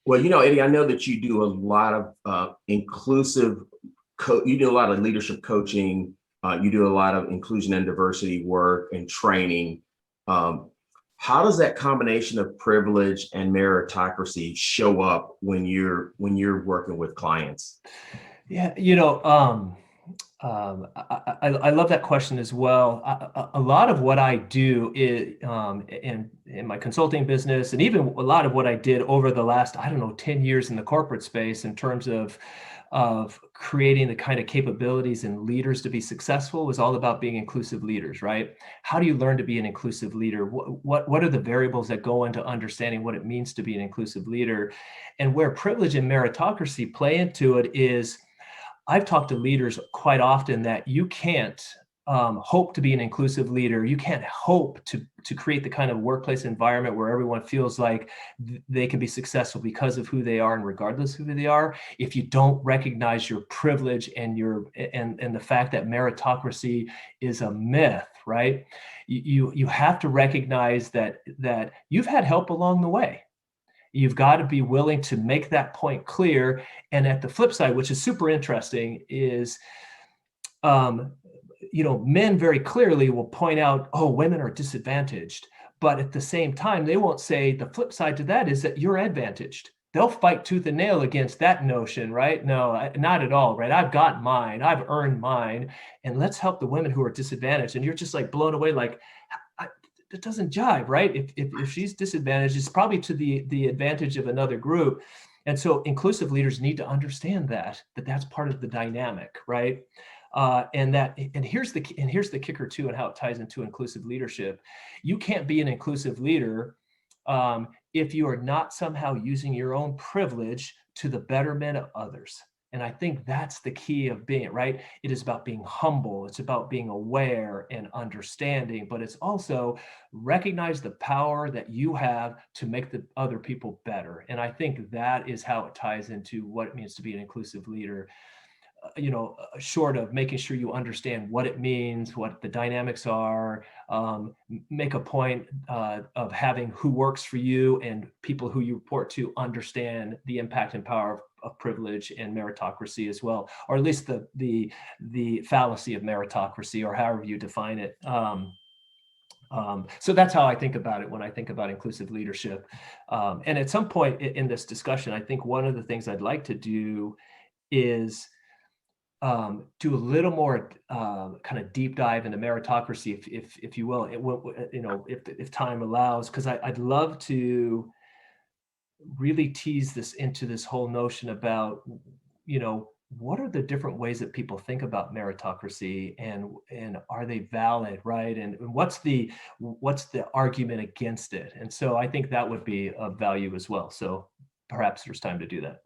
Well, Eddie, I know that you do a lot of you do a lot of leadership coaching. You do a lot of inclusion and diversity work and training. Um, how does that combination of privilege and meritocracy show up when you're working with clients? Yeah, I love that question as well. A lot of what I do is, in my consulting business, and even a lot of what I did over the last, I don't know, 10 years in the corporate space in terms of creating the kind of capabilities and leaders to be successful was all about being inclusive leaders, right? How do you learn to be an inclusive leader? What are the variables that go into understanding what it means to be an inclusive leader? And where privilege and meritocracy play into it is I've talked to leaders quite often that you can't hope to be an inclusive leader. You can't hope to create the kind of workplace environment where everyone feels like they can be successful because of who they are and regardless of who they are, if you don't recognize your privilege and the fact that meritocracy is a myth, right? You have to recognize that you've had help along the way. You've got to be willing to make that point clear. And at the flip side, which is super interesting, is um, men very clearly will point out, oh, women are disadvantaged. But at the same time, they won't say the flip side to that is that you're advantaged. They'll fight tooth and nail against that notion, right? No, not at all, right? I've got mine, I've earned mine, and let's help the women who are disadvantaged. And you're just like blown away, like, it doesn't jive, right? If she's disadvantaged, it's probably to the advantage of another group. And so inclusive leaders need to understand that that's part of the dynamic, right? And here's the kicker too, and how it ties into inclusive leadership. You can't be an inclusive leader if you are not somehow using your own privilege to the betterment of others. And I think that's the key of being it, right? It is about being humble. It's about being aware and understanding, but it's also recognize the power that you have to make the other people better. And I think that is how it ties into what it means to be an inclusive leader. Short of making sure you understand what it means, what the dynamics are, make a point of having who works for you and people who you report to understand the impact and power of privilege and meritocracy as well, or at least the fallacy of meritocracy, or however you define it. So that's how I think about it when I think about inclusive leadership. And at some point in this discussion, I think one of the things I'd like to do is do a little more kind of deep dive into meritocracy, if you will, if time allows, because I'd love to really tease this into this whole notion about, what are the different ways that people think about meritocracy, and are they valid, right? And what's the argument against it? And so I think that would be of value as well. So perhaps there's time to do that.